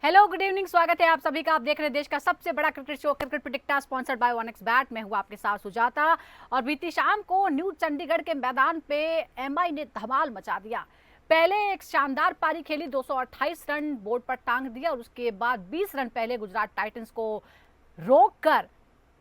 Hello, good evening. स्वागत है आप सभी का। आप देख रहे हैं देश का सबसे बड़ा cricket show cricket predictor sponsored by ओनेक्स bat. मैं हूं आपके साथ सुजाता। और बीती शाम को न्यू चंडीगढ़ के मैदान पे एमआई ने धमाल मचा दिया। पहले एक शानदार पारी खेली, 228 रन बोर्ड पर टांग दिया और उसके बाद 20 रन पहले गुजरात टाइटंस को रोककर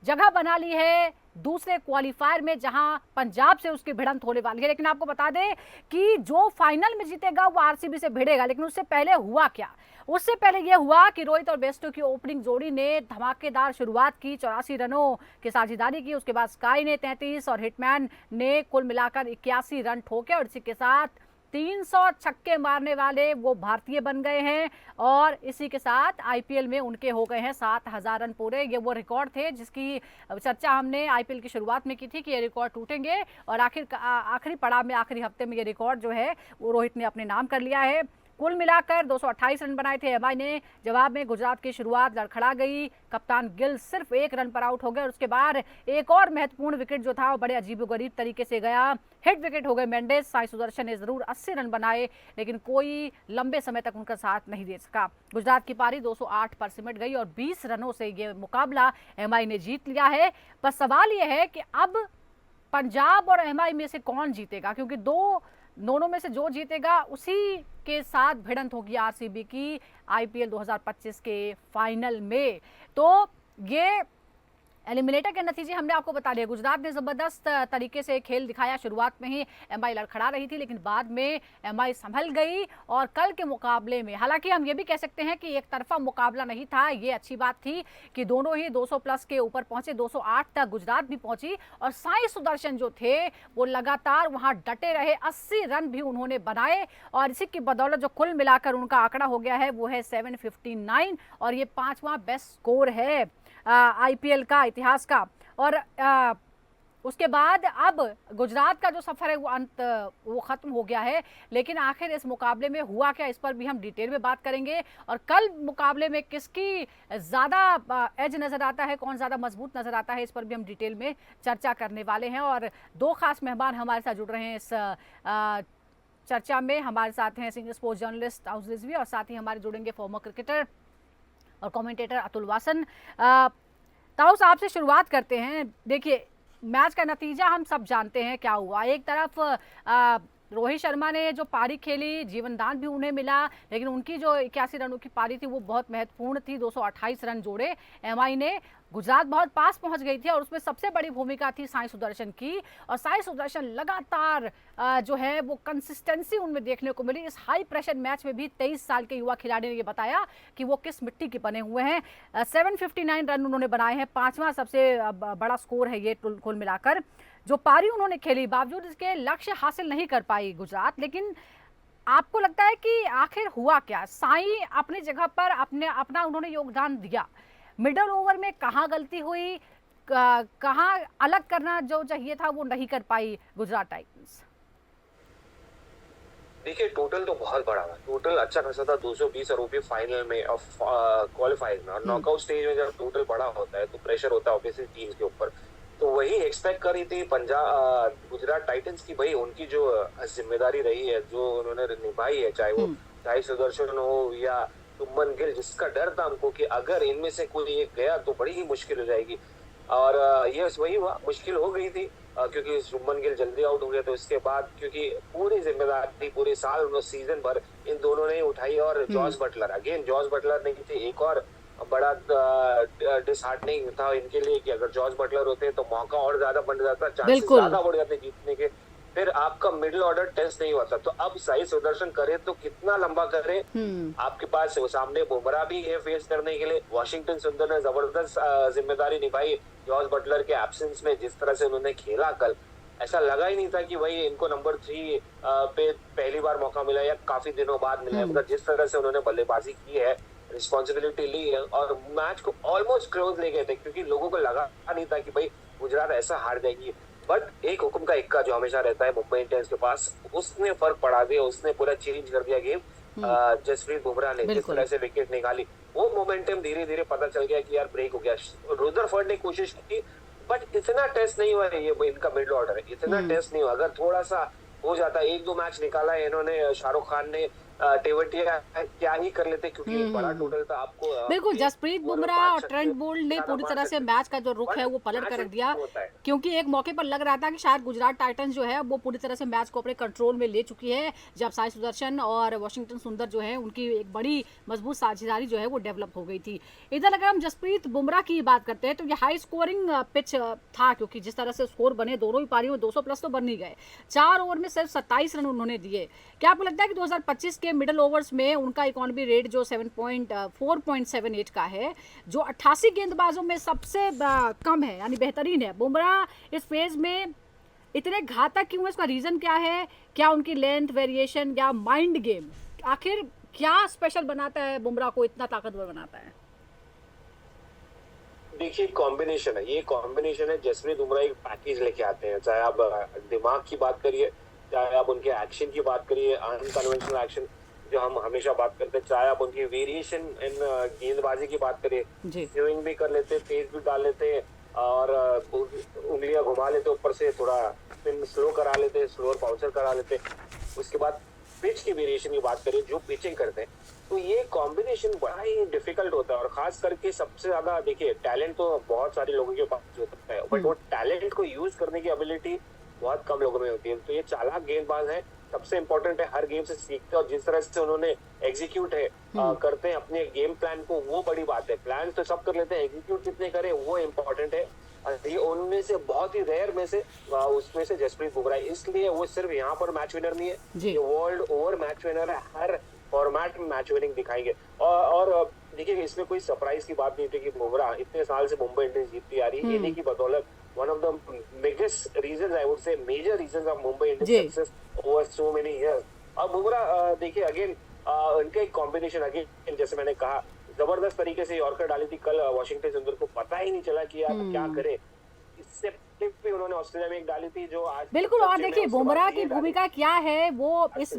जगह बना ली है दूसरे क्वालिफायर में, जहां पंजाब से उसकी भिड़ंत होने वाली है। लेकिन आपको बता दें कि जो फाइनल में जीतेगा वो आरसीबी से भिड़ेगा। लेकिन उससे पहले हुआ क्या? उससे पहले यह हुआ कि रोहित और बेस्टो की ओपनिंग जोड़ी ने धमाकेदार शुरुआत की, 84 रनों की साझेदारी की। उसके बाद स्काई ने 33 और हिटमैन ने कुल मिलाकर 81 रन ठोके और इसी के साथ 300 छक्के मारने वाले वो भारतीय बन गए हैं। और इसी के साथ आईपीएल में उनके हो गए हैं 7000 रन पूरे। ये वो रिकॉर्ड थे जिसकी चर्चा हमने आईपीएल की शुरुआत में की थी कि ये रिकॉर्ड टूटेंगे और आखिरी पड़ाव में, आखिरी हफ्ते में ये रिकॉर्ड जो है वो रोहित ने अपने नाम कर लिया है। कुल मिलाकर 228 रन बनाए थे एमआई ने। जवाब में गुजरात की शुरुआत लड़खड़ा गई। कप्तान गिल सिर्फ 1 रन पर आउट हो गए और उसके बाद एक और महत्वपूर्ण विकेट जो था वो बड़े अजीबोगरीब तरीके से गया। हिट विकेट हो गए मेंडिस। साई सुदर्शन ने जरूर 80 रन बनाए लेकिन कोई लंबे समय तक उनका साथ नहीं दे सका। गुजरात की पारी 208 पर सिमट गई और 20 रनों से ये मुकाबला एमआई ने जीत लिया है। पर सवाल यह है कि अब पंजाब और एमआई में से कौन जीतेगा, क्योंकि दोनों में से जो जीतेगा उसी के साथ भिड़ंत होगी आरसीबी की आईपीएल 2025 के फाइनल में। तो ये एलिमिनेटर के नतीजे हमने आपको बता दिए। गुजरात ने जबरदस्त तरीके से खेल दिखाया। शुरुआत में ही एमआई लड़खड़ा रही थी लेकिन बाद में एमआई संभल गई और कल के मुकाबले में, हालांकि हम ये भी कह सकते हैं कि एक तरफा मुकाबला नहीं था। ये अच्छी बात थी कि दोनों ही 200 प्लस के ऊपर पहुंचे। 208 तक गुजरात भी पहुंची और साई सुदर्शन जो थे वो लगातार वहां डटे रहे। 80 रन भी उन्होंने बनाए और इसी की बदौलत जो कुल मिलाकर उनका आंकड़ा हो गया है वो है 759 और ये 5वां बेस्ट स्कोर है आईपीएल का इतिहास का। और उसके बाद अब गुजरात का जो सफर है वो खत्म हो गया है। लेकिन आखिर इस मुकाबले में हुआ क्या, इस पर भी हम डिटेल में बात करेंगे। और कल मुकाबले में किसकी ज्यादा एज नजर आता है, कौन ज्यादा मजबूत नजर आता है, इस पर भी हम डिटेल में चर्चा करने वाले हैं। और दो खास मेहमान हमारे साथ जुड़ रहे हैं इस चर्चा में। हमारे साथ हैं सीनियर स्पोर्ट्स जर्नलिस्ट ताऊस रिजवी और साथ ही हमारे जुड़ेंगे फॉर्मर क्रिकेटर और कमेंटेटर अतुल वासन। ताऊस, आपसे शुरुआत करते हैं। देखिए, मैच का नतीजा हम सब जानते हैं क्या हुआ। एक तरफ रोहित शर्मा ने जो पारी खेली, जीवनदान भी उन्हें मिला, लेकिन उनकी जो 81 रनों की पारी थी वो बहुत महत्वपूर्ण थी। 228 रन जोड़े एमआई ने। गुजरात बहुत पास पहुंच गई थी और उसमें सबसे बड़ी भूमिका थी साई सुदर्शन की। और साई सुदर्शन लगातार जो है वो कंसिस्टेंसी उनमें देखने को मिली। इस हाई प्रेशर मैच में भी 23 साल के युवा खिलाड़ी ने ये बताया कि वो किस मिट्टी के बने हुए हैं। 759 रन उन्होंने बनाए हैं। 5वां सबसे बड़ा स्कोर है ये कुल मिलाकर। जो पारी उन्होंने खेली, बावजूद इसके लक्ष्य हासिल नहीं कर पाई गुजरात। लेकिन आपको लगता है कि आखिर हुआ क्या? साई अपनी जगह पर अपना उन्होंने योगदान दिया। मिडल ओवर में कहाँ गलती हुई, कहाँ अलग करना जो चाहिए था वो नहीं कर पाई गुजरात टाइटंस? देखिए, टोटल तो बहुत बड़ा था। टोटल अच्छा खासा था, 220 आरोपी फाइनल में और क्वालिफाइंग में। और नॉकआउट स्टेज में जब टोटल बड़ा होता है तो प्रेशर होता है ऑब्वियसली टीम के ऊपर। तो वही एक्सपेक्ट कर रही थी पंजाब गुजरात टाइटंस की। भाई उनकी जो जिम्मेदारी रही है, जो उन्होंने निभाई है, चाहे वो साई सुदर्शन हो या शुभमन गिल, जिसका डर था हमको कि अगर इनमें से कोई एक गया तो बड़ी ही मुश्किल हो जाएगी। और ये वही हुआ, मुश्किल हो गई थी क्योंकि शुभमन गिल जल्दी आउट हो गया। तो इसके बाद क्योंकि पूरी जिम्मेदारी पूरे साल उन्होंने सीजन भर इन दोनों ने उठाई। और Jos Buttler, again Jos Buttler नहीं थे, एक और बड़ा डिसहार्टनिंग था इनके लिए कि अगर जॉस बटलर होते तो मौका और ज्यादा बढ़ जाता, चांसेस ज्यादा बढ़ जाते जीतने के। फिर आपका मिडिल ऑर्डर टेस्ट नहीं होता। तो अब साई सुदर्शन करे तो कितना लंबा करे। आपके पास सामने बुमराह भी है फेस करने के लिए। वॉशिंगटन सुंदर ने जबरदस्त जिम्मेदारी निभाई जॉस बटलर के एब्सेंस में। जिस तरह से उन्होंने खेला कल, ऐसा लगा ही नहीं था कि भाई इनको नंबर 3 पे पहली बार मौका मिला या काफी दिनों बाद मिला है। मतलब जिस तरह से उन्होंने बल्लेबाजी की है, रिस्पॉन्सिबिलिटी ली है और मैच को ऑलमोस्ट क्लोज ले गए थे, क्योंकि लोगों को लगा नहीं था कि भाई गुजरात ऐसा हार जाएगी। बट एक हुक्म का इक्का जो हमेशा रहता है मुंबई इंडियंस के पास, उसने फर्क पड़ा दिया। उसने पूरा चेंज कर दिया गेम। जसप्रीत बुमराह ने जिस तरह से विकेट निकाली, वो मोमेंटम धीरे धीरे पता चल गया कि यार ब्रेक हो गया। रुदरफोर्ड ने कोशिश की बट इतना टेस्ट नहीं हुआ है। ये इनका मिडिल ऑर्डर है, इतना टेस्ट नहीं हुआ। अगर थोड़ा सा हो जाता, 1-2 मैच निकाला है इन्होंने। शाहरुख खान ने तेवतिया क्या ही कर लेते, क्योंकि एक बड़ा हम्म। टोटल था। आपको बिल्कुल, एक जसप्रीत ओवर में बुमराह और 5 छक्के ट्रेंट बोल्ट ने ज्यादा पूरी मार तरह से सकते थे, मैच का जो रुख है बट वो पलट मैच कर रख दिया, होता है। क्योंकि एक मौके पर लग रहा था कि शायद गुजरात टाइटंस जो है वो पूरी तरह से मैच को अपने कंट्रोल में ले चुकी है, जब साई सुदर्शन और वाशिंगटन सुंदर जो है उनकी एक बड़ी मजबूत साझेदारी जो है वो डेवलप हो गई थी। इधर अगर हम जसप्रीत बुमराह की बात करते हैं तो ये हाई स्कोरिंग पिच था, क्योंकि जिस तरह से स्कोर बने दोनों ही पारियों में 200 प्लस तो बन ही गए। 4 ओवर में सिर्फ 27 रन उन्होंने दिए। क्या आपको लगता है कि 2025 के मिडिल ओवर्स में उनका इकोनॉमी रेट जो 4.78 का है, जो 88 गेंदबाजों में सबसे कम है, यानी बेहतरीन है, बुमराह इस फेज में इतने घातक क्यों है? इसका रीजन क्या है? क्या उनकी लेंथ वेरिएशन या माइंड गेम, आखिर क्या स्पेशल बनाता है बुमराह को, इतना ताकतवर बनाता है? देखिए कॉम्बिनेशन है, ये कॉम्बिनेशन है। जसप्रीत बुमराह एक पैकेज लेके आते हैं, चाहे आप दिमाग की बात करिए, चाहे आप उनके एक्शन की बात करिए, अनकन्वेंशनल एक्शन जो हम हमेशा बात करते हैं, चाहे आप उनकी वेरिएशन इन गेंदबाजी की बात करिए, जी। स्विंग भी कर लेते, तेज भी डाल लेते और उंगलियां घुमा लेते, ऊपर से थोड़ा स्पिन स्लो करा लेते, स्लोअर बाउंसर करा लेते। उसके बाद पिच की वेरिएशन की बात करें, जो पिचिंग करते हैं, तो ये कॉम्बिनेशन बड़ा ही डिफिकल्ट होता है। और खास करके सबसे ज्यादा देखिए, टैलेंट तो बहुत सारे लोगों के पास होता है, बट वो टैलेंट को यूज करने की एबिलिटी बहुत कम लोगों में होती है। तो ये चालाक गेंदबाज है, सबसे इंपॉर्टेंट है, हर गेम से सीखते हैं, और जिस तरह से उन्होंने एग्जीक्यूट है करते हैं अपने गेम प्लान को, वो बड़ी बात है। प्लान तो सब कर लेते हैं, एग्जीक्यूट कितने करें वो इम्पोर्टेंट है। ये उनमें से बहुत ही रेयर में से उसमें से जसप्रीत बुमराह, इसलिए वो सिर्फ यहाँ पर मैच विनर नहीं है, ये वर्ल्ड ओवर मैच विनर है, हर फॉर्मेट में मैच विनिंग दिखाएंगे। और देखिए, इसमें कोई सरप्राइज की बात नहीं थी कि बुमराह इतने साल से मुंबई इंडियंस जीतती आ रही है, इन्हीं की बदौलत। One of the biggest reason, I would say major reason of Mumbai Indians success over so many years. अब बुमराह देखिए अगेन, उनका एक कॉम्बिनेशन, अगेन जैसे मैंने कहा, जबरदस्त तरीके से यॉर्कर डाली थी कल वाशिंगटन सुंदर को, पता ही नहीं चला कि यार क्या करे। इससे भी उन्होंने ऑस्ट्रेलिया में एक डाली थी जो आज बिल्कुल। और देखिए बुमराह की भूमिका क्या है वो इस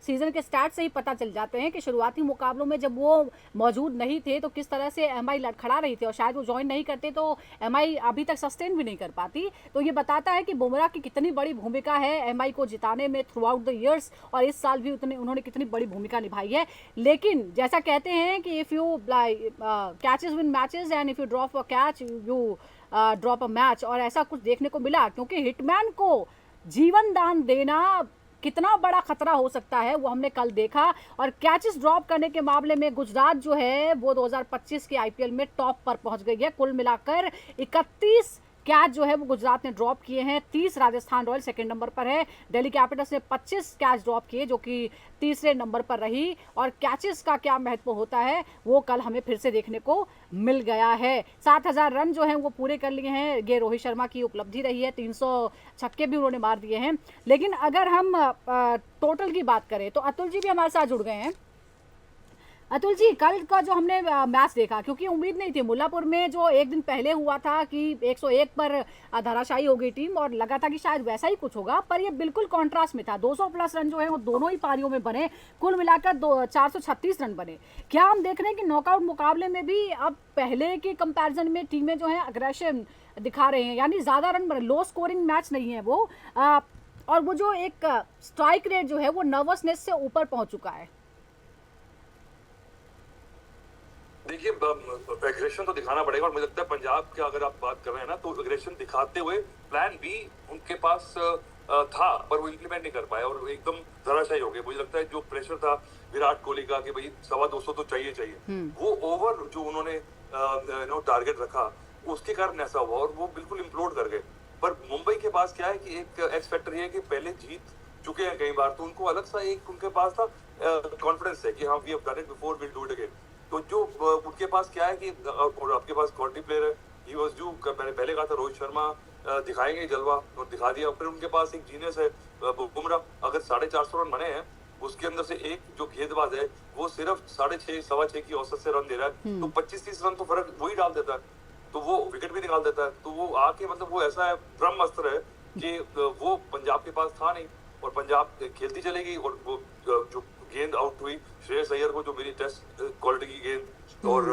सीजन के स्टार्ट से ही पता चल जाते हैं कि शुरुआती मुकाबलों में जब वो मौजूद नहीं थे तो किस तरह से एमआई लड़खड़ा रही थी, और शायद वो ज्वाइन नहीं करते तो एमआई अभी तक सस्टेन भी नहीं कर पाती। तो ये बताता है कि बुमराह की कितनी बड़ी भूमिका है एमआई को जिताने में थ्रू आउट द ईयर्स, और इस साल भी उन्होंने कितनी बड़ी भूमिका निभाई है। लेकिन जैसा कहते हैं कि if you catches win matches and if you drop a catch you drop a match, और ऐसा कुछ देखने को मिला, क्योंकि हिटमैन को जीवन दान देना कितना बड़ा खतरा हो सकता है वो हमने कल देखा। और कैचेस ड्रॉप करने के मामले में गुजरात जो है वो 2025 के आईपीएल में टॉप पर पहुंच गई है। कुल मिलाकर 31 कैच जो है वो गुजरात ने ड्रॉप किए हैं, 30 राजस्थान रॉयल सेकंड नंबर पर है, दिल्ली कैपिटल्स ने 25 कैच ड्रॉप किए जो कि तीसरे नंबर पर रही। और कैचेस का क्या महत्व होता है वो कल हमें फिर से देखने को मिल गया है। 7000 रन जो हैं वो पूरे कर लिए हैं, ये रोहित शर्मा की उपलब्धि रही है, 300 छक्के भी उन्होंने मार दिए हैं। लेकिन अगर हम टोटल की बात करें तो अतुल जी भी हमारे साथ जुड़ गए हैं। अतुल जी, कल का जो हमने मैच देखा, क्योंकि उम्मीद नहीं थी, मुल्लापुर में जो एक दिन पहले हुआ था कि 101 पर धराशायी हो गई टीम, और लगा था कि शायद वैसा ही कुछ होगा, पर ये बिल्कुल कॉन्ट्रास्ट में था। 200 प्लस रन जो है वो दोनों ही पारियों में बने, कुल मिलाकर 436 रन बने। क्या हम देख रहे हैं कि नॉकआउट मुकाबले में भी अब पहले के कंपैरिजन में टीमें जो है अग्रेशन दिखा रहे हैं, यानी ज़्यादा रन बने, लो स्कोरिंग मैच नहीं है वो, और वो जो एक स्ट्राइक रेट जो है वो नर्वसनेस से ऊपर पहुंच चुका है? देखिए, एग्रेशन तो दिखाना पड़ेगा, और मुझे लगता है पंजाब की अगर आप बात कर रहे हैं ना, तो एग्रेशन दिखाते हुए प्लान बी उनके पास था, पर वो इम्प्लीमेंट नहीं कर पाए और एकदम धराशायी हो गए। मुझे लगता है जो प्रेशर था विराट कोहली का कि भाई 225 तो चाहिए, वो ओवर जो उन्होंने टारगेट रखा, उसके कारण ऐसा हुआ और वो बिल्कुल इम्प्लोड कर गए। पर मुंबई के पास क्या है कि एक एक्स फैक्टर ये है कि पहले जीत चुके हैं कई बार, तो उनको अलग सा एक उनके पास था कॉन्फिडेंस है कि हाँ, we have done it before, will do it again. तो जो उनके पास क्या है कि आपके पास क्वालिटी प्लेयर है, ही वाज डू, मैंने पहले कहा था रोहित शर्मा दिखाएंगे जलवा, और दिखा दिया। फिर उनके पास एक जीनियस है बुमराह, अगर 450 रन बने हैं, उसके अंदर से एक जो गेंदबाज है वो सिर्फ 6.5 सवा 6 की औसत से रन दे रहा है, तो 25-30 रन तो फर्क वही डाल देता है, तो वो विकेट भी निकाल देता है। तो वो आके मतलब वो ऐसा है, ब्रह्म अस्त्र है कि वो पंजाब के पास था नहीं, और पंजाब खेलती चलेगी। और वो जो गेंद आउट हुई श्रेयस अय्यर को, जो मेरी टेस्ट क्वालिटी की गेंद, और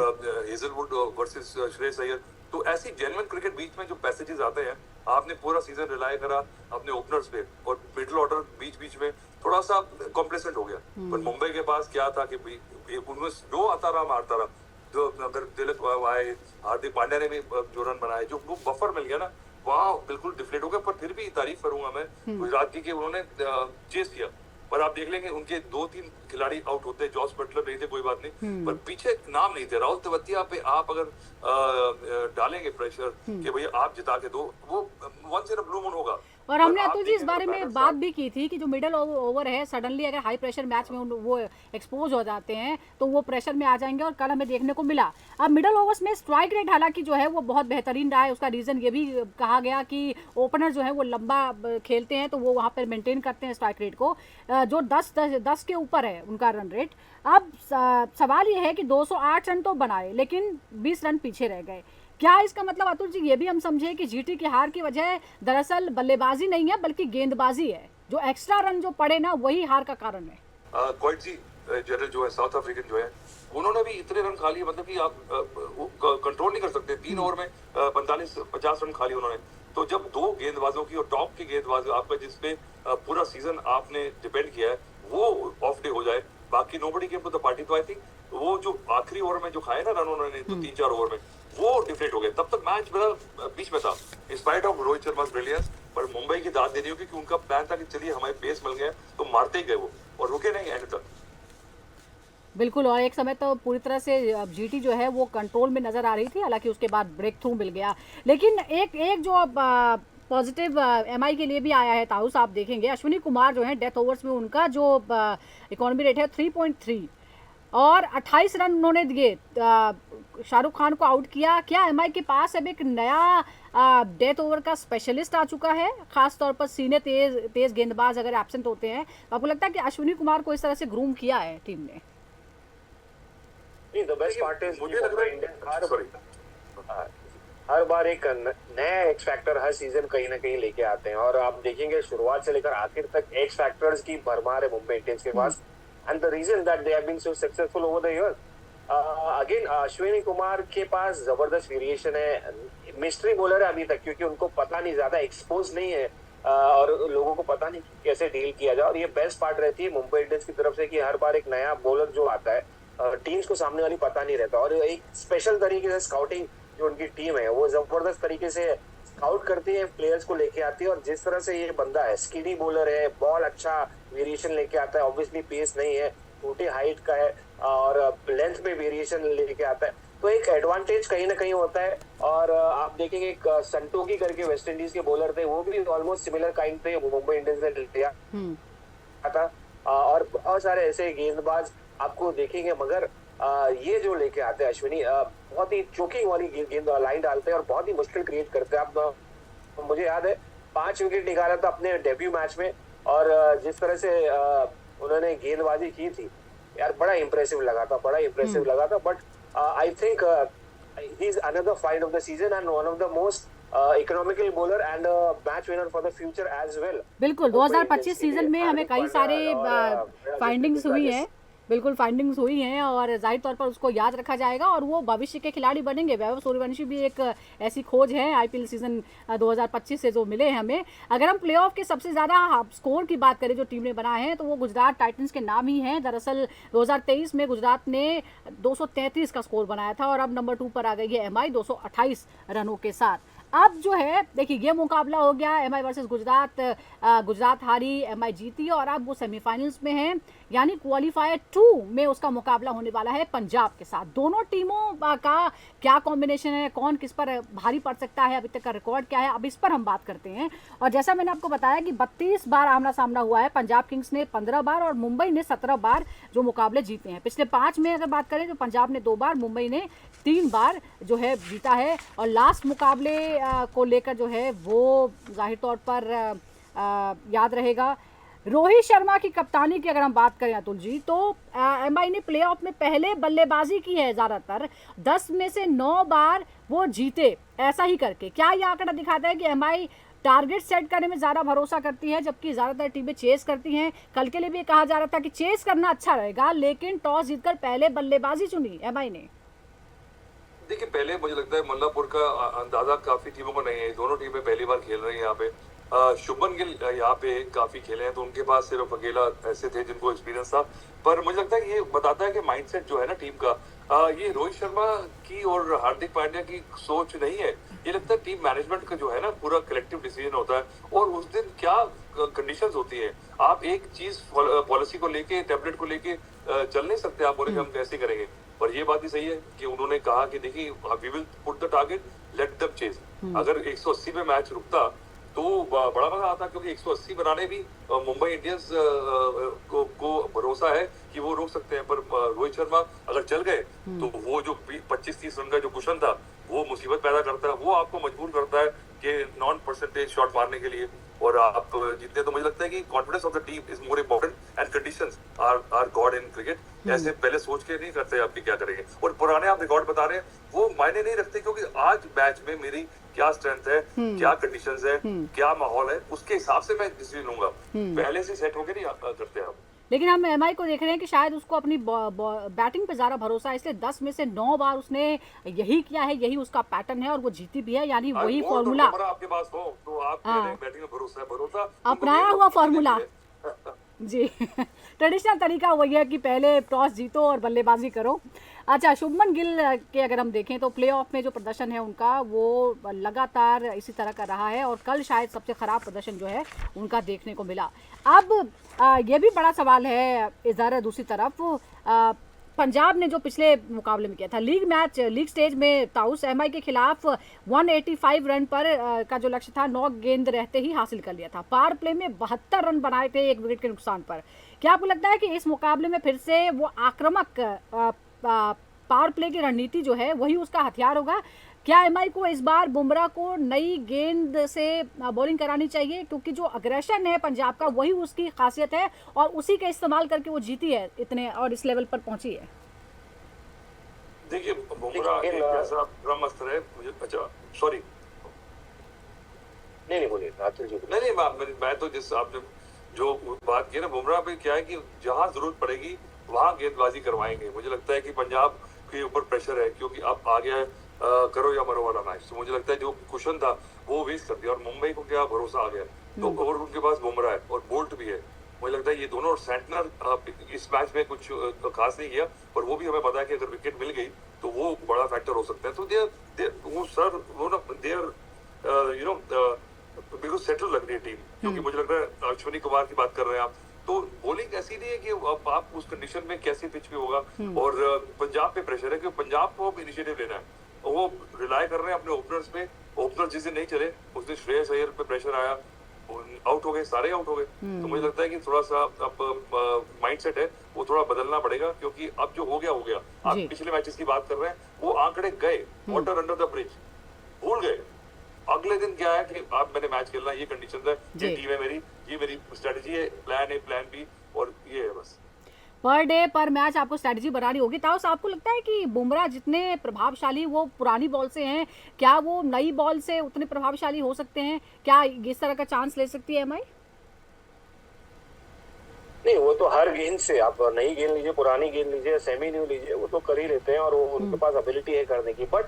हेजलवुड वर्सेस श्रेयस अय्यर, तो ऐसी जेन्युइन क्रिकेट बीच में जो पैसेजेस आते हैं आपने पूरा सीजन रिलाय करा अपने ओपनर्स पे और मिडिल ऑर्डर बीच बीच में थोड़ा सा कॉम्प्लेसेंट हो गया। पर मुंबई के पास क्या था कि उनमें जो आता रहा मारता रहा। जो अगर तिलक आए, हार्दिक पांड्या ने भी जो रन बनाए, जो वो बफर मिल गया ना, वहाँ बिल्कुल डिफ्लेट हो गया। पर फिर भी तारीफ करूंगा मैं गुजरात की कि उन्होंने चेस किया। पर आप देख लेंगे उनके 2-3 खिलाड़ी आउट होते, जॉस बटलर नहीं थे कोई बात नहीं, पर पीछे नाम नहीं थे। राहुल तेवतिया पे आप अगर डालेंगे प्रेशर कि भैया आप जिता के दो, वो once in a blue moon होगा। और हमने अतुल जी इस बारे में बात भी की थी कि जो मिडल ओवर है, सडनली अगर हाई प्रेशर मैच में वो एक्सपोज हो जाते हैं तो वो प्रेशर में आ जाएंगे, और कल हमें देखने को मिला। अब मिडल ओवर्स में स्ट्राइक रेट हालांकि जो है वो बहुत बेहतरीन रहा है। उसका रीज़न ये भी कहा गया कि ओपनर जो है वो लंबा खेलते हैं तो वो वहाँ पर मेंटेन करते हैं स्ट्राइक रेट को, जो 10 के ऊपर है उनका रन रेट। अब सवाल ये है कि 208 रन तो बनाए लेकिन 20 रन पीछे रह गए। क्या इसका मतलब अतुल जी ये भी हम समझे कि जीटी की हार की वजह दरअसल बल्लेबाजी नहीं है बल्कि गेंदबाजी है, जो एक्स्ट्रा रन जो पड़े ना वही हार का कारण है? क्वाइट जी जनरल जो है साउथ अफ्रीकन जो है, उन्होंने भी इतने रन खा लिए, मतलब कि आप कंट्रोल नहीं कर सकते। 3 ओवर में 45-50 रन खा लिए उन्होंने। तो जब 2 गेंदबाजों की और टॉप के गेंदबाज आपका जिसपे पूरा सीजन आपने डिपेंड किया है वो ऑफ डे हो जाए, बाकी nobody came to the party. तो आई थिंक वो जो आखिरी ओवर में जो खाए ना रन उन्होंने, तो 3-4 ओवर में वो डिफरेंट हो गए। तब तक मैच बड़ा बीच में था in spite of Rohit Sharma brilliance. पर मुंबई की दाद देनी होगी कि उनका प्लान था कि चलिए हमारे पेस मिल गया तो मारते ही गए वो, और रुके नहीं एंड तक। बिल्कुल, और एक समय तो पूरी तरह से जीटी जो है वो कंट्रोल में नजर आ रही थी, हालांकि उसके बाद ब्रेक थ्रू मिल गया। लेकिन एक जो पॉजिटिव एमआई के लिए भी आया है ताउस, आप देखेंगे अश्विनी कुमार जो है डेथ ओवर्स में उनका जो इकोनॉमी रेट है 3.3 और 28 रन उन्होंने दिए, शाहरुख खान को आउट किया। क्या एमआई के पास अब एक नया डेथ ओवर का स्पेशलिस्ट आ चुका है, खास तौर पर सीनियर तेज गेंदबाज अगर एब्सेंट होते हैं? आपको लगता है कि अश्विनी कुमार को इस तरह से ग्रूम किया है टीम ने? द बेस्ट पार्ट इज मुझे लग रहा है हर बार एक नया एक्स फैक्टर हर सीजन कहीं ना कहीं लेके आते हैं, और आप देखेंगे शुरुआत से लेकर आखिर तक एक्स फैक्टर्स की भरमार है मुंबई इंडियंस के पास। And the reason that they have been so successful over the year, again Ashwini Kumar के पास जबरदस्त वेरिएशन है। मिस्ट्री बॉलर है अभी तक, क्योंकि उनको पता नहीं, ज्यादा एक्सपोज नहीं है और लोगों को पता नहीं कैसे डील किया जाए। और ये बेस्ट पार्ट रहती है मुंबई इंडियंस की तरफ से कि हर बार एक नया बॉलर जो आता है, टीम्स को सामने वाली पता नहीं रहता, और एक स्पेशल तरीके से स्काउटिंग जो उनकी टीम है वो जबरदस्त तरीके से स्काउट करती है, प्लेयर्स को लेके आती है। और जिस तरह से ये बंदा है, स्किनी बॉलर है, बॉल अच्छा वेरिएशन लेके आता है, ऑब्वियसली पेस नहीं है, छोटी हाइट का है और लेंथ में वेरिएशन लेके आता है, तो एक एडवांटेज कहीं ना कहीं होता है। और आप देखेंगे एक संटोकी करके वेस्ट इंडीज के बॉलर थे, वो भी ऑलमोस्ट सिमिलर काइंड थे, मुंबई इंडियंस ने लिया था। और बहुत सारे ऐसे गेंदबाज आपको देखेंगे, मगर ये जो लेके आते हैं अश्विनी, बहुत ही चोकिंग वाली गेंद लाइन डालते हैं और बहुत ही मुश्किल क्रिएट करते हैं। आप मुझे याद है 5 विकेट निकाला था अपने डेब्यू मैच में, और जिस तरह से उन्होंने गेंदबाजी की थी यार, बड़ा इंप्रेसिव लगा था। But I think he is another find of the season and one of the most economical bowler and match winner for the future as well. बिल्कुल, 2025 सीजन में हमें कई सारे फाइंडिंग्स हुई हैं, बिल्कुल फाइंडिंग्स हुई हैं, और जाहिर तौर पर उसको याद रखा जाएगा और वो भविष्य के खिलाड़ी बनेंगे। वैभव सूर्यवंशी भी एक ऐसी खोज है आईपीएल सीजन 2025 से जो मिले हैं हमें। अगर हम प्लेऑफ के सबसे ज़्यादा स्कोर की बात करें जो टीम ने बनाए हैं, तो वो गुजरात टाइटंस के नाम ही हैं। दरअसल 2023 में गुजरात ने 233 का स्कोर बनाया था और अब नंबर 2 पर आ गई है एमआई 228 रनों के साथ। अब जो है देखिए ये मुकाबला हो गया एमआई वर्सेस गुजरात, गुजरात हारी, एमआई जीती और अब वो सेमीफाइनल्स में है, यानी क्वालिफायर 2 में उसका मुकाबला होने वाला है पंजाब के साथ। दोनों टीमों का क्या कॉम्बिनेशन है, कौन किस पर भारी पड़ सकता है, अभी तक का रिकॉर्ड क्या है, अब इस पर हम बात करते हैं। और जैसा मैंने आपको बताया कि 32 बार आमना सामना हुआ है, पंजाब किंग्स ने 15 बार और मुंबई ने 17 बार जो मुकाबले जीते हैं। पिछले 5 में अगर बात करें तो पंजाब ने 2 बार, मुंबई ने 3 बार जो है जीता है। और लास्ट मुकाबले को लेकर जो है वो जाहिर तौर पर याद रहेगा। रोहित शर्मा की कप्तानी की अगर हम बात करें अतुल जी, तो एमआई ने प्लेऑफ में पहले बल्लेबाजी की है ज़्यादातर, 10 में से 9 बार वो जीते, ऐसा ही करके। क्या ये आंकड़ा दिखाता है कि एमआई टारगेट सेट करने में ज़्यादा भरोसा करती है जबकि ज़्यादातर टीमें चेस करती हैं? कल के लिए भी कहा जा रहा था कि चेस करना अच्छा रहेगा, लेकिन टॉस जीतकर पहले बल्लेबाजी चुनी एमआई ने। देखिए पहले मुझे लगता है मल्लापुर का अंदाजा काफी टीमों को नहीं है, दोनों टीमें पहली बार खेल रही हैं यहाँ पे। शुभमन गिल यहाँ पे काफी खेले हैं, तो उनके पास सिर्फ अकेला ऐसे थे जिनको एक्सपीरियंस था। पर मुझे लगता है ये बताता है कि माइंडसेट जो है ना टीम का, ये रोहित शर्मा की और हार्दिक पांड्या की सोच नहीं है। ये लगता है टीम मैनेजमेंट का जो है ना पूरा कलेक्टिव डिसीजन होता है, और उस दिन क्या कंडीशंस होती है। आप एक चीज पॉलिसी को लेके, टैबलेट को लेके चल नहीं सकते। आप बोले कि हम कैसे करेंगे। और ये बात भी सही है कि उन्होंने कहा कि देखिए we will put the target, let them chase. अगर 180 पे मैच रुकता तो बड़ा मजा आता, क्योंकि 180 बनाने भी मुंबई इंडियंस को भरोसा है कि वो रोक सकते हैं। पर रोहित शर्मा अगर चल गए तो वो जो 25-30 रन का जो कुशन था वो मुसीबत पैदा करता है, वो आपको मजबूर करता है कि नॉन परसेंटेज शॉट मारने के लिए, और आप जीतते। तो मुझे लगता है कि confidence of the team is more important and conditions are god in cricket. ऐसे पहले सोच के नहीं करते आप कि क्या करेंगे, और पुराने आप रिकॉर्ड बता रहे हैं वो मायने नहीं रखते, क्योंकि आज मैच में मेरी क्या स्ट्रेंथ है, क्या कंडीशंस है, क्या माहौल है, उसके हिसाब से मैं डिसीजन लूंगा। पहले से सेट होके नहीं करते आप। लेकिन हम एमआई को देख रहे हैं कि शायद उसको अपनी बैटिंग पे ज़्यादा भरोसा है, इसलिए 10 में से 9 बार उसने यही किया है, यही उसका पैटर्न है और वो जीती भी है। यानी वही फॉर्मूला आपके पास हो तो आप बैटिंग में भरोसा अपनाया हुआ फॉर्मूला जी। ट्रेडिशनल तरीका वही है कि पहले टॉस जीतो और बल्लेबाजी करो। अच्छा, शुभमन गिल के अगर हम देखें तो प्लेऑफ में जो प्रदर्शन है उनका वो लगातार इसी तरह का रहा है, और कल शायद सबसे खराब प्रदर्शन जो है उनका देखने को मिला। अब ये भी बड़ा सवाल है इधर दूसरी तरफ, पंजाब ने जो पिछले मुकाबले में किया था लीग स्टेज में ताउस एमआई के खिलाफ 185 रन पर का जो लक्ष्य था 9 गेंद रहते ही हासिल कर लिया था। पावर प्ले में 72 रन बनाए थे 1 विकेट के नुकसान पर। क्या आपको लगता है कि इस मुकाबले में फिर से वो आक्रामक पावर प्ले की रणनीति जो है वही उसका हथियार होगा? क्या एमआई को इस बार बुमराह को नई गेंद से बॉलिंग करानी चाहिए, क्योंकि जो अग्रेशन है पंजाब का वही उसकी खासियत है और उसी का इस्तेमाल करके वो जीती है इतने और इस लेवल पर पहुंची है? देखिए बुमराह एक ऐसा ब्रह्मास्त्र है, मुझे अच्छा सॉरी नहीं बोलिए नहीं मैं तो जिस आपने जो बात की ना बुमराह पे, क्या है कि जहां जरूरत पड़ेगी वहां गेंदबाजी करवाएंगे। मुझे लगता है कि पंजाब के ऊपर प्रेशर है, क्योंकि अब आ गया है करो या मरो वाला मैच। तो मुझे लगता है जो कुशन था वो वेस्ट कर दिया, और मुंबई को क्या भरोसा आ गया। तो और उनके पास बुमराह है और बोल्ट भी है। मुझे लगता है ये दोनों, और सेंटनर इस मैच में कुछ खास नहीं किया, पर वो भी हमें पता है कि अगर विकेट मिल गई तो वो बड़ा फैक्टर हो सकता है। तो बिल्कुल सेटल लग रही है टीम, क्योंकि मुझे लग रहा है अश्विनी कुमार की बात कर रहे हैं आप, तो बॉलिंग ऐसी नहीं है कि अब आप उस कंडीशन में कैसे पिच पे होगा। और पंजाब पे प्रेशर है, क्योंकि पंजाब को अब इनिशिएटिव लेना है। वो रिलाय कर रहे हैं अपने ओपनर्स पे। ओपनर जिस दिन नहीं चले उस दिन श्रेयस अय्यर पे प्रेशर आया, आउट हो गए, सारे आउट हो गए। तो मुझे लगता है कि थोड़ा सा अब माइंडसेट है वो थोड़ा बदलना पड़ेगा, क्योंकि अब जो हो गया हो गया। आप पिछले मैचेस की बात कर रहे हैं, वो आंकड़े गए, वाटर अंडर द ब्रिज, भूल गए। अगले दिन क्या है कि आप मैंने मैच खेलना, ये कंडीशन है, ये टीम है मेरी, ये मेरी स्ट्रेटजी है, प्लान ए प्लान बी, और ये है बस। पर डे पर मैच आपको स्ट्रेटजी बनानी होगी। ताउस, आपको लगता है कि बुमराह जितने प्रभावशाली वो पुरानी बॉल से हैं, क्या वो नई बॉल से उतने प्रभावशाली हो सकते हैं? क्या इस तरह का चांस ले सकती है एमआई? नहीं, वो तो हर गेंद से, आप नई गेंद लीजिए, पुरानी गेंद लीजिए, सेमी न्यू लीजिए, वो तो कर ही लेते हैं, और वो उनके पास एबिलिटी है करने की। बट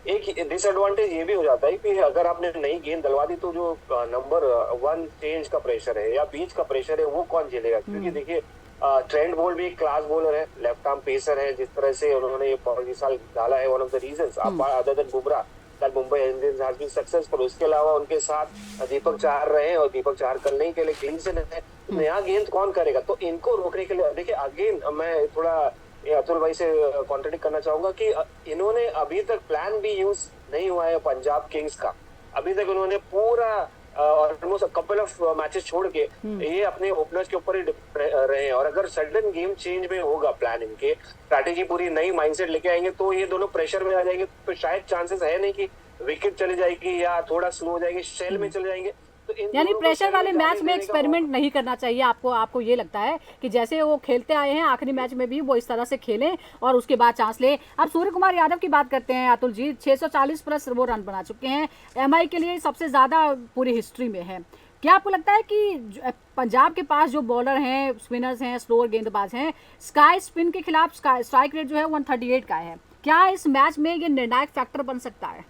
एक डिसएडवांटेज ये भी हो जाता है कि अगर आपने नई गेंद डलवा दी तो जो नंबर 1 चेंज का प्रेशर है या बीच का प्रेशर है वो कौन झेलेगा? क्योंकि देखिए ट्रेंट बोल्ट भी एक क्लास बॉलर है, लेफ्ट आर्म पेसर है, जिस तरह से उन्होंने ये साल डाला है, one of the reasons other than Bumrah that Mumbai Indians has been successful. उसके अलावा उनके साथ दीपक चाहर रहे हैं, और दीपक चाहर करने के लिए क्लीन है। नया गेंद कौन करेगा? तो इनको रोकने के लिए देखिए, अगेन मैं थोड़ा अतुल भाई से कॉन्ट्रडिक्ट करना चाहूंगा कि इन्होंने अभी तक प्लान भी यूज नहीं हुआ है पंजाब किंग्स का। अभी तक उन्होंने पूरा ऑलमोस्ट कपल ऑफ मैचेस छोड़ के ये अपने ओपनर्स के ऊपर ही रहे हैं। और अगर सडन गेम चेंज में होगा प्लान, इनके स्ट्रैटेजी पूरी नई माइंडसेट लेके आएंगे, तो ये दोनों प्रेशर में आ जाएंगे। तो शायद चांसेस है नहीं कि विकेट चली जाएगी या थोड़ा स्लो हो जाएगी, शेल में चले जाएंगे। तो यानी प्रेशर वाले मैच में एक्सपेरिमेंट नहीं करना चाहिए आपको ये लगता है कि जैसे वो खेलते आए हैं आखिरी मैच में भी वो इस तरह से खेलें और उसके बाद चांस ले। अब सूर्य कुमार यादव की बात करते हैं अतुल जी, 640 प्लस वो रन बना चुके हैं, एमआई के लिए सबसे ज्यादा पूरी हिस्ट्री में है। क्या आपको लगता है कि पंजाब के पास जो बॉलर हैं, स्पिनर्स हैं, स्लोअर गेंदबाज हैं, स्काई स्पिन के खिलाफ स्ट्राइक रेट जो है 138 का है, क्या इस मैच में ये निर्णायक फैक्टर बन सकता है?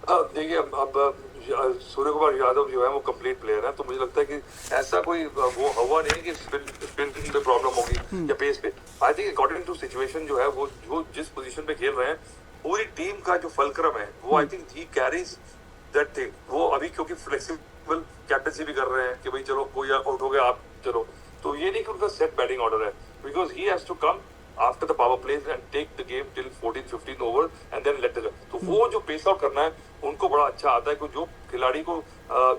देखिए अब सूर्य कुमार यादव जो है वो कंप्लीट प्लेयर है, तो मुझे लगता है कि ऐसा कोई वो हवा नहीं है कि स्पिन पे प्रॉब्लम होगी या पेस पे। I think according to situation जो है वो जो जिस पोजीशन पे खेल रहे हैं, पूरी टीम का जो फलक्रम है वो I think he carries that thing. वो अभी क्योंकि फ्लेक्सिबल कैप्टनसी भी कर रहे हैं कि भाई चलो कोई आउट हो गया आप चलो, तो ये नहीं कि उनका सेट बैटिंग ऑर्डर है, because he has to come after the power plays and take the game till 14-15 over and then let the तो वो जो पेस आउट करना है उनको बड़ा अच्छा आता है कि जो खिलाड़ी को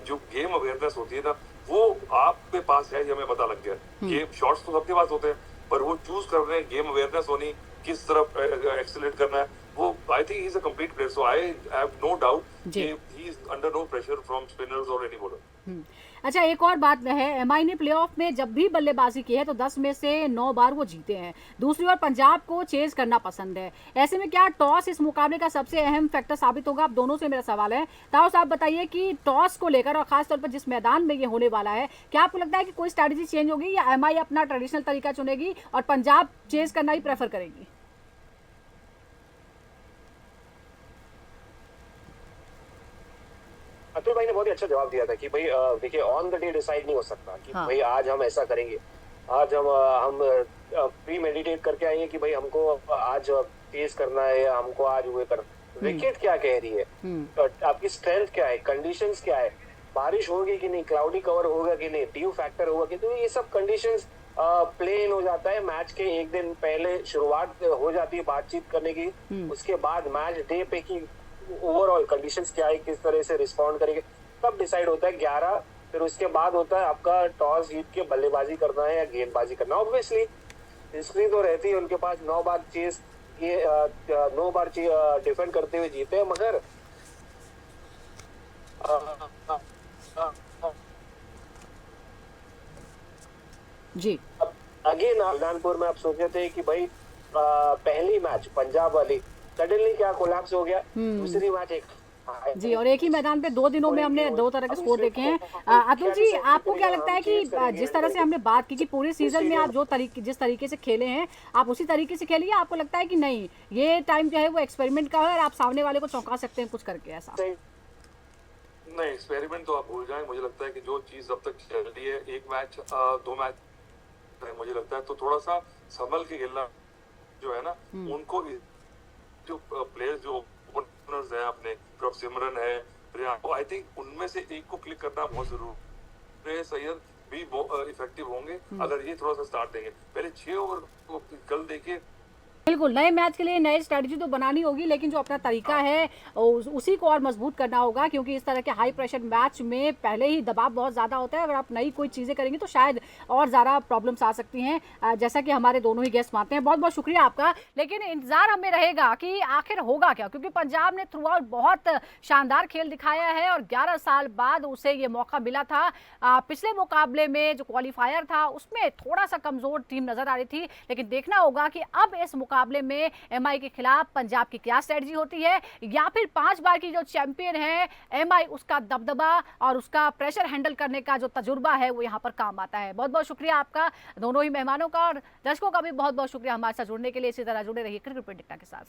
जो गेम अवेयरनेस होती है ना वो आपके पास है, ये हमें पता लग गया। गेम शॉट्स तो सबके पास होते हैं पर वो चूज कर रहे हैं, गेम अवेयरनेस होनी किस तरफ एक्सेलेट करना है, वो I think he is a complete player. So I have no doubt कि he is under no pressure from spinners or any bowler. अच्छा, एक और बात है, एमआई ने प्लेऑफ में जब भी बल्लेबाजी की है तो 10 में से 9 बार वो जीते हैं। दूसरी ओर पंजाब को चेज करना पसंद है। ऐसे में क्या टॉस इस मुकाबले का सबसे अहम फैक्टर साबित होगा? आप दोनों से मेरा सवाल है। ताऊ साहब बताइए कि टॉस को लेकर और खासतौर पर जिस मैदान में ये होने वाला है, क्या आपको लगता है कि कोई स्ट्रैटेजी चेंज होगी या एमआई अपना ट्रेडिशनल तरीका चुनेगी और पंजाब चेज करना ही प्रेफर करेगी? अतुल भाई ने बहुत ही अच्छा जवाब दिया था कि भाई देखिए ऑन द डे डिसाइड नहीं हो सकता कि हाँ। भाई आज हम ऐसा करेंगे, आज हम प्री मेडिटेट करके आएंगे कि भाई हमको आज तेज करना है या हमको आज वो करना। विकेट क्या कह रही है, आपकी स्ट्रेंथ क्या है, कंडीशंस क्या है, बारिश होगी कि नहीं, क्लाउडी कवर होगा कि नहीं, ड्यू फैक्टर होगा कि, तो ये सब कंडीशंस प्ले इन हो जाता है। मैच के एक दिन पहले शुरुआत हो जाती है बातचीत करने की, उसके बाद मैच डे पे की ओवरऑल कंडीशंस क्या है, किस तरह से रिस्पॉन्ड करेंगे, तब डिसाइड होता है 11। फिर उसके बाद होता है आपका टॉस जीत के बल्लेबाजी करना है या गेंदबाजी करना। ऑब्वियसली हिस्ट्री तो रहती है उनके पास, 9 बार चेस ये 9 बार डिफेंड करते हुए जीते हैं, मगर जी अगेन नागपुर में आप सोचे थे कि भाई पहली मैच पंजाब वाली सडनली क्या कोलैप्स हो गया, दूसरी मैच एक जी, और एक ही मैदान पे 2 दिनों में हमने 2 तरह के स्कोर देखे हैं। अतुल जी, आपको क्या लगता है कि जिस तरह से हमने बात की कि पूरे सीजन में आप जिस तरीके से खेले हैं आप उसी तरीके से खेलिए, आपको लगता है कि नहीं ये टाइम जो है वो एक्सपेरिमेंट का है और आप सामने वाले को चौंका सकते हैं कुछ करके? ऐसा नहीं, एक्सपेरिमेंट तो आप भूल जाएं। मुझे लगता है कि जो चीज अब तक चल रही है, एक मैच 2 मैच मुझे लगता है तो थोड़ा सा संभल के खेलना जो है ना, उनको जो प्लेयर्स जो ओपनर्स हैं अपने सिमरन है, आई थिंक उनमें से एक को क्लिक करना बहुत जरूरी है। सैयद भी इफेक्टिव होंगे अगर ये थोड़ा सा स्टार्ट देंगे। पहले 6 ओवर को कल देखिए, बिल्कुल नए मैच के लिए नई स्ट्रेटजी तो बनानी होगी, लेकिन जो अपना तरीका है उसी को और मजबूत करना होगा, क्योंकि इस तरह के हाई प्रेशर मैच में पहले ही दबाव बहुत ज़्यादा होता है। अगर आप नई कोई चीज़ें करेंगे तो शायद और ज़्यादा प्रॉब्लम्स आ सकती हैं, जैसा कि हमारे दोनों ही गेस्ट मानते हैं। बहुत बहुत शुक्रिया आपका, लेकिन इंतजार हमें रहेगा कि आखिर होगा क्या, क्योंकि पंजाब ने थ्रू आउट बहुत शानदार खेल दिखाया है और 11 साल बाद उसे ये मौका मिला था। पिछले मुकाबले में जो क्वालिफायर था उसमें थोड़ा सा कमज़ोर टीम नज़र आ रही थी, लेकिन देखना होगा कि अब इस मुकाबले में एमआई के खिलाफ पंजाब की क्या स्ट्रेटजी होती है, या फिर 5 बार की जो चैंपियन है एमआई उसका दबदबा और उसका प्रेशर हैंडल करने का जो तजुर्बा है वो यहां पर काम आता है। बहुत बहुत शुक्रिया आपका, दोनों ही मेहमानों का और दर्शकों का भी बहुत बहुत शुक्रिया हमारे साथ जुड़ने के लिए। इसी तरह जुड़े रहिए क्रिकेट प्रेडिक्टर के साथ।